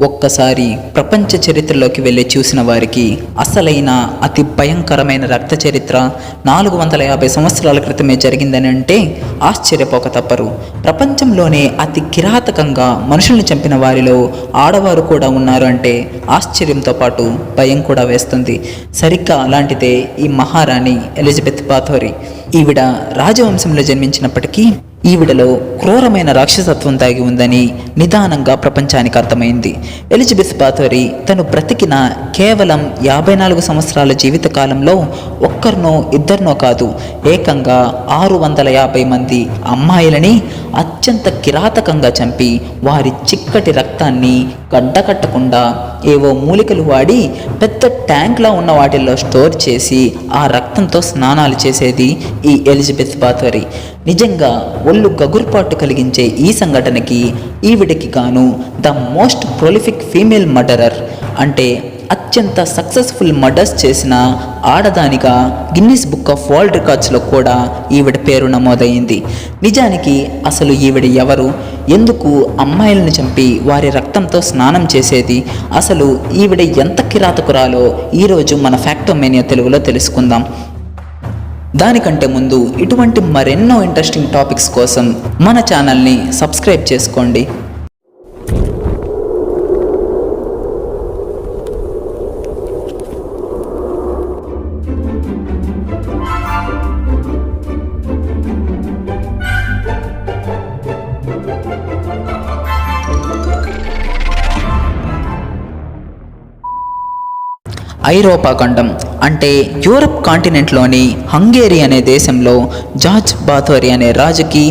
ఒక్కసారి ప్రపంచ చరిత్రలోకి వెళ్ళి చూసిన వారికి అసలైన అతి భయంకరమైన రక్త చరిత్ర 450 సంవత్సరాల క్రితమే జరిగిందని అంటే ఆశ్చర్యపోక తప్పరు. ప్రపంచంలోనే అతి కిరాతకంగా మనుషుల్ని చంపిన వారిలో ఆడవారు కూడా ఉన్నారు అంటే ఆశ్చర్యంతో పాటు భయం కూడా వేస్తుంది. సరిగ్గా అలాంటిదే ఈ మహారాణి ఎలిజబెత్ బాథోరీ. ఈవిడ రాజవంశంలో జన్మించినప్పటికీ ఈవిడలో క్రూరమైన రాక్షసత్వం దాగి ఉందని నిదానంగా ప్రపంచానికి అర్థమైంది. ఎలిజబెత్ బాథోరీ తను బ్రతికిన కేవలం 54 సంవత్సరాల జీవిత కాలంలో ఒక్కరినో ఇద్దరినో కాదు, ఏకంగా 650 మంది అమ్మాయిలని అత్యంత కిరాతకంగా చంపి వారి చిక్కటి రక్తాన్ని గడ్డకట్టకుండా ఏవో మూలికలు వాడి పెద్ద ట్యాంక్లా ఉన్న వాటిల్లో స్టోర్ చేసి ఆ రక్తంతో స్నానాలు చేసేది ఈ ఎలిజబెత్ బాథోరీ. నిజంగా ఒళ్ళు గగుర్పాటు కలిగించే ఈ సంఘటనకి ఈవిడికి గాను the most prolific female murderer అంటే అత్యంత సక్సెస్ఫుల్ మర్డర్స్ చేసిన ఆడదానిగా గిన్నిస్ బుక్ ఆఫ్ వరల్డ్ రికార్డ్స్లో కూడా ఈవిడ పేరు నమోదైంది. నిజానికి అసలు ఈవిడ ఎవరు, ఎందుకు అమ్మాయిలను చంపి వారి రక్తంతో స్నానం చేసేది, అసలు ఈవిడ ఎంత కిరాతకురాలో ఈరోజు మన ఫ్యాక్టోమేనియా తెలుగులో తెలుసుకుందాం. దానికంటే ముందు ఇటువంటి మరెన్నో ఇంట్రెస్టింగ్ టాపిక్స్ కోసం మన ఛానల్ని సబ్స్క్రైబ్ చేసుకోండి. ఐరోపా ఖండం అంటే యూరప్ కాంటినెంట్లోని హంగేరీ అనే దేశంలో జార్జ్ బాథోరీ అనే రాజుకి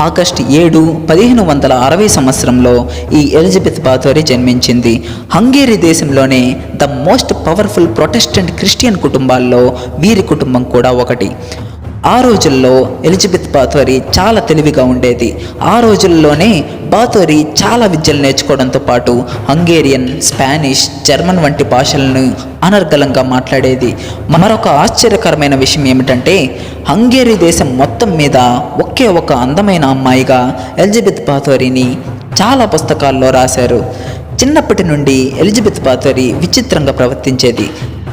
ఆగస్టు 7, 1560 సంవత్సరంలో ఈ ఎలిజబెత్ బాథోరీ జన్మించింది. హంగేరీ దేశంలోనే the most powerful Protestant Christian కుటుంబాల్లో వీరి కుటుంబం కూడా ఒకటి. ఆ రోజుల్లో ఎలిజబెత్ బాథోరీ చాలా తెలివిగా ఉండేది. ఆ రోజుల్లోనే బాథోరీ చాలా విద్యలు నేర్చుకోవడంతో పాటు హంగేరియన్, స్పానిష్, జర్మన్ వంటి భాషలను అనర్గళంగా మాట్లాడేది. మరొక ఆశ్చర్యకరమైన విషయం ఏమిటంటే హంగేరీ దేశం మొత్తం మీద ఒకే ఒక అందమైన అమ్మాయిగా ఎలిజబెత్ బాథోరీని చాలా పుస్తకాల్లో రాశారు. చిన్నప్పటి నుండి ఎలిజబెత్ బాథోరీ విచిత్రంగా ప్రవర్తించేది,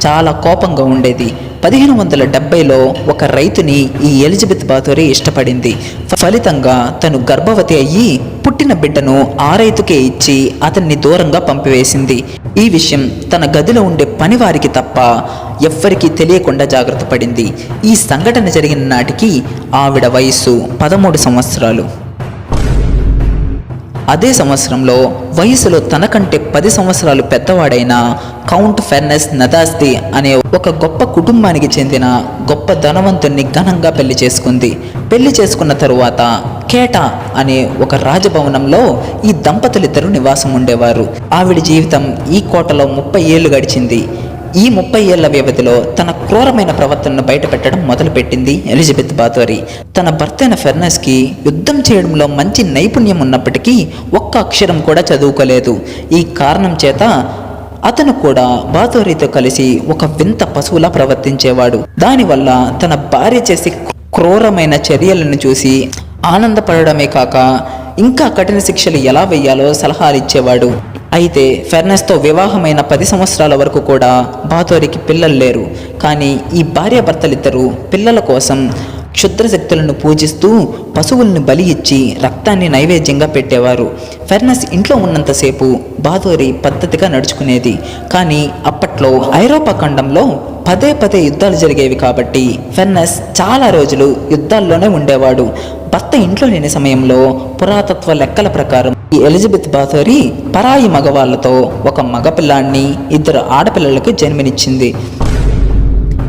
చాలా కోపంగా ఉండేది. 1570లో ఒక రైతుని ఈ ఎలిజబెత్ బాథోరీ ఇష్టపడింది. ఫలితంగా తను గర్భవతి అయ్యి పుట్టిన బిడ్డను ఆ రైతుకే ఇచ్చి అతన్ని దూరంగా పంపివేసింది. ఈ విషయం తన గదిలో ఉండే పనివారికి తప్ప ఎవ్వరికీ తెలియకుండా జాగ్రత్త పడింది. ఈ సంఘటన జరిగిన నాటికి ఆవిడ వయస్సు 13 సంవత్సరాలు. అదే సంవత్సరంలో వయసులో తనకంటే 10 సంవత్సరాలు పెద్దవాడైన కౌంట్ ఫెర్నెస్ నదాస్ది అనే ఒక గొప్ప కుటుంబానికి చెందిన గొప్ప ధనవంతుణ్ణి ఘనంగా పెళ్లి చేసుకుంది. పెళ్లి చేసుకున్న తరువాత కేటా అనే ఒక రాజభవనంలో ఈ దంపతులిద్దరూ నివాసం ఉండేవారు. ఆవిడ జీవితం ఈ కోటలో 30 ఏళ్లు గడిచింది. ఈ 30 ఏళ్ల వ్యవధిలో తన క్రూరమైన ప్రవర్తనను బయటపెట్టడం మొదలుపెట్టింది ఎలిజబెత్ బాథోరీ. తన భర్త అయిన ఫెర్నెస్కి యుద్ధం చేయడంలో మంచి నైపుణ్యం ఉన్నప్పటికీ ఒక్క అక్షరం కూడా చదువుకోలేదు. ఈ కారణం చేత అతను కూడా బాథోరీతో కలిసి ఒక వింత పశువులా ప్రవర్తించేవాడు. దానివల్ల తన భార్య చేసే క్రూరమైన చర్యలను చూసి ఆనందపడమే కాక ఇంకా కఠిన శిక్షలు ఎలా వేయాలో సలహాలు ఇచ్చేవాడు. అయితే ఫెర్నెస్తో వివాహమైన 10 సంవత్సరాల వరకు కూడా బాథోరీకి పిల్లలు లేరు. కానీ ఈ భార్యాభర్తలిద్దరూ పిల్లల కోసం క్షుద్ర శక్తులను పూజిస్తూ పశువులను బలి ఇచ్చి రక్తాన్ని నైవేద్యంగా పెట్టేవారు. ఫెర్నెస్ ఇంట్లో ఉన్నంతసేపు బాథోరీ పద్ధతిగా నడుచుకునేది. కానీ అప్పట్లో ఐరోపా ఖండంలో పదే యుద్ధాలు జరిగేవి కాబట్టి ఫెర్నెస్ చాలా రోజులు యుద్ధాల్లోనే ఉండేవాడు. భర్త ఇంట్లో లేని సమయంలో పురాతత్వ లెక్కల ప్రకారం ఈ ఎలిజబెత్ బాథోరీ పరాయి మగవాళ్లతో ఒక మగపిల్లాన్ని, 2 ఆడపిల్లలకు జన్మనిచ్చింది.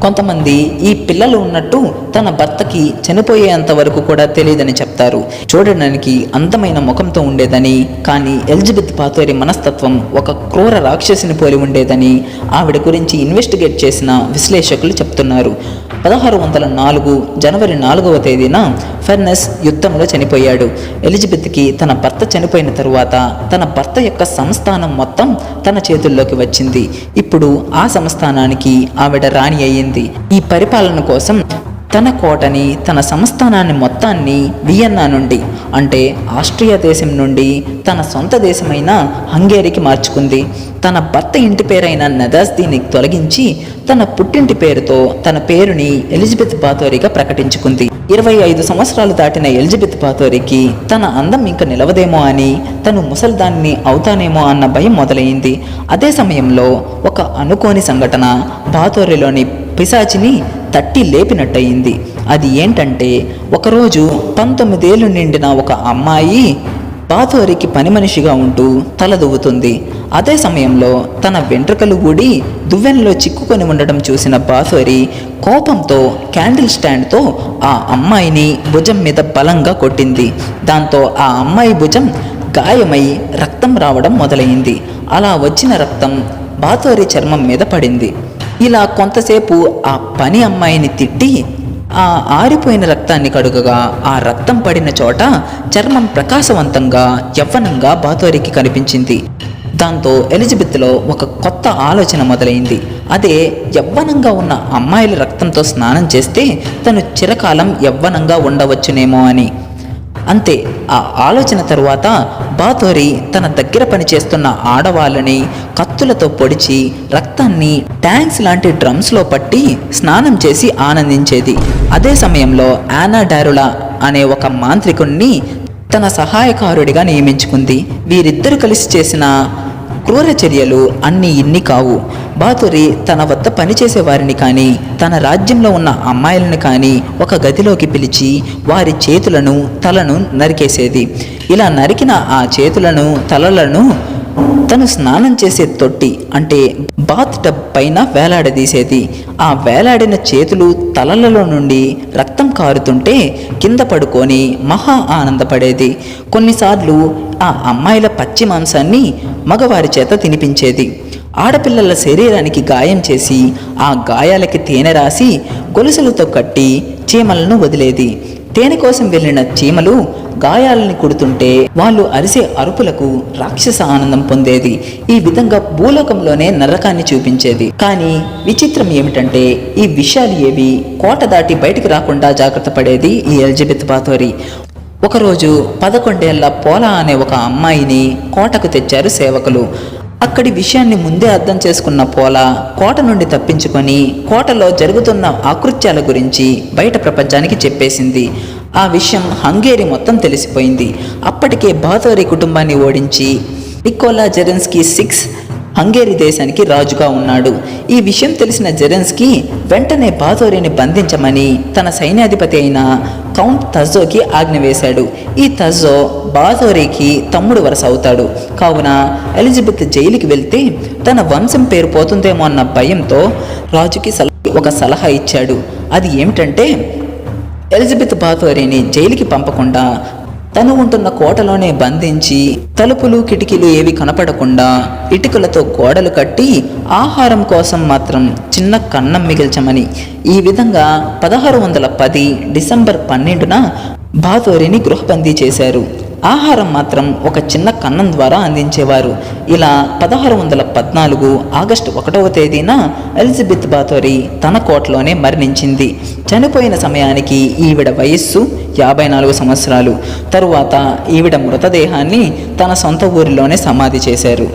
కొంతమంది ఈ పిల్లలు ఉన్నట్టు తన భర్తకి చనిపోయేంత వరకు కూడా తెలియదని చెప్తారు. చూడడానికి అందమైన ముఖంతో ఉండేదని, కానీ ఎలిజబెత్ బాథోరీ మనస్తత్వం ఒక క్రూర రాక్షసిని పోలి ఉండేదని ఆవిడ గురించి ఇన్వెస్టిగేట్ చేసిన విశ్లేషకులు చెప్తున్నారు. 1604 జనవరి 4వ తేదీన ఫెర్నెస్ యుద్ధంలో చనిపోయాడు. ఎలిజబెత్కి తన భర్త చనిపోయిన తరువాత తన భర్త యొక్క సంస్థానం మొత్తం తన చేతుల్లోకి వచ్చింది. ఇప్పుడు ఆ సంస్థానానికి ఆవిడ రాణి అయ్యింది. ఈ పరిపాలన కోసం తన కోటని, తన సంస్థానాన్ని మొత్తాన్ని వియన్నా నుండి అంటే ఆస్ట్రియా దేశం నుండి తన సొంత దేశమైన హంగేరీకి మార్చుకుంది. తన భర్త ఇంటి పేరైన నదాస్దీని తొలగించి తన పుట్టింటి పేరుతో తన పేరుని ఎలిజబెత్ బాథోరీగా ప్రకటించుకుంది. 25 సంవత్సరాలు దాటిన ఎలిజబెత్ బాథోరీకి తన అందం ఇంకా నిలవదేమో అని, తను ముసల్దాన్ని అవుతానేమో అన్న భయం మొదలైంది. అదే సమయంలో ఒక అనుకోని సంఘటన బాథోరీలోని పిశాచిని తట్టి లేపినట్టయింది. అది ఏంటంటే, ఒకరోజు 19 ఏళ్ళు నిండిన ఒక అమ్మాయి బాథోరీకి పని మనిషిగా ఉంటూ తలదువ్వుతుంది. అదే సమయంలో తన వెంట్రుకలు ఊడి దువ్వెనలో చిక్కుకొని ఉండడం చూసిన బాథోరీ కోపంతో క్యాండిల్ స్టాండ్తో ఆ అమ్మాయిని భుజం మీద బలంగా కొట్టింది. దాంతో ఆ అమ్మాయి భుజం గాయమై రక్తం రావడం మొదలైంది. అలా వచ్చిన రక్తం బాథోరీ చర్మం మీద పడింది. ఇలా కొంతసేపు ఆ పని అమ్మాయిని తిట్టి ఆ ఆరిపోయిన రక్తాన్ని కడుగగా ఆ రక్తం పడిన చోట చర్మం ప్రకాశవంతంగా యవ్వనంగా బాథోరీకి కనిపించింది. దాంతో ఎలిజబెత్లో ఒక కొత్త ఆలోచన మొదలైంది. అదే, యవ్వనంగా ఉన్న అమ్మాయిల రక్తంతో స్నానం చేస్తే తను చిరకాలం యవ్వనంగా ఉండవచ్చునేమో అని. అంతే, ఆ ఆలోచన తరువాత బాథోరీ తన దగ్గర పనిచేస్తున్న ఆడవాళ్ళని కత్తులతో పొడిచి రక్తాన్ని ట్యాంక్స్ లాంటి డ్రమ్స్లో పట్టి స్నానం చేసి ఆనందించేది. అదే సమయంలో యానా డారులా అనే ఒక మాంత్రికుణ్ణి తన సహాయకారుడిగా నియమించుకుంది. వీరిద్దరూ కలిసి చేసిన క్రూర చర్యలు అన్నీ ఇన్ని కావు. బాథోరీ తన వద్ద పనిచేసే వారిని కానీ, తన రాజ్యంలో ఉన్న అమ్మాయిలను కానీ ఒక గదిలోకి పిలిచి వారి చేతులను తలను నరికేసేది. ఇలా నరికిన ఆ చేతులను తలలను తను స్నానం చేసే తొట్టి అంటే బాత్ టబ్ పైన వేలాడదీసేది. ఆ వేలాడిన చేతులు తలలలో నుండి రక్తం కారుతుంటే కింద పడుకొని మహా ఆనందపడేది. కొన్నిసార్లు ఆ అమ్మాయిల పచ్చి మాంసాన్ని మగవారి చేత తినిపించేది. ఆడపిల్లల శరీరానికి గాయం చేసి ఆ గాయాలకి తేనె రాసి గొలుసులతో కట్టి చీమలను వదిలేది. తేనె కోసం వెళ్ళిన చీమలు గాయాలని కుడుతుంటే వాళ్ళు అరిసే అరుపులకు రాక్షస ఆనందం పొందేది. ఈ విధంగా భూలోకంలోనే నరకాన్ని చూపించేది. కానీ విచిత్రం ఏమిటంటే, ఈ విషయాలు ఏవి కోట దాటి బయటికి రాకుండా జాగ్రత్త పడేది ఈ ఎలిజబెత్ బాథోరీ. ఒకరోజు 11 ఏళ్ల పోలా అనే ఒక అమ్మాయిని కోటకు తెచ్చారు సేవకులు. అక్కడి విషయాన్ని ముందే అర్థం చేసుకున్న పోలా కోట నుండి తప్పించుకొని కోటలో జరుగుతున్న ఆకృత్యాల గురించి బయట ప్రపంచానికి చెప్పేసింది. ఆ విషయం హంగేరీ మొత్తం తెలిసిపోయింది. అప్పటికే బాథోరీ కుటుంబాన్ని ఓడించి నికోలా జెరెన్స్కీ 6 హంగేరీ దేశానికి రాజుగా ఉన్నాడు. ఈ విషయం తెలిసిన జెరెన్స్కీ వెంటనే బాథోరీని బంధించమని తన సైన్యాధిపతి అయిన కౌంట్ తజ్జోకి ఆజ్ఞ వేశాడు. ఈ తజ్జో బాథోరీకి తమ్ముడు వరుస అవుతాడు. కావున ఎలిజబెత్ జైలుకి వెళ్తే తన వంశం పేరు పోతుందేమో అన్న భయంతో రాజుకి ఒక సలహా ఇచ్చాడు. అది ఏమిటంటే, ఎలిజబెత్ బాథోరీని జైలుకి పంపకుండా తను ఉంటున్న కోటలోనే బంధించి తలుపులు కిటికీలు ఏవి కనపడకుండా ఇటుకలతో గోడలు కట్టి ఆహారం కోసం మాత్రం చిన్న కన్నం మిగిల్చమని. ఈ విధంగా 1610 డిసెంబర్ 12న బాథోరీని గృహబందీ చేశారు. ఆహారం మాత్రం ఒక చిన్న కన్నం ద్వారా అందించేవారు. ఇలా 1614 ఆగస్టు 1వ తేదీన ఎలిజబెత్ బాథోరీ తన కోటలోనే మరణించింది. చనిపోయిన సమయానికి ఈవిడ వయస్సు 54 సంవత్సరాలు. తరువాత ఈవిడ మృతదేహాన్ని తన సొంత ఊరిలోనే సమాధి చేశారు.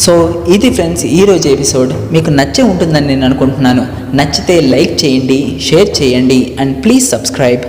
సో ఇది ఫ్రెండ్స్ ఈరోజు ఎపిసోడ్. మీకు నచ్చే ఉంటుందని నేను అనుకుంటున్నాను. నచ్చితే లైక్ చేయండి, షేర్ చేయండి అండ్ ప్లీజ్ సబ్స్క్రైబ్.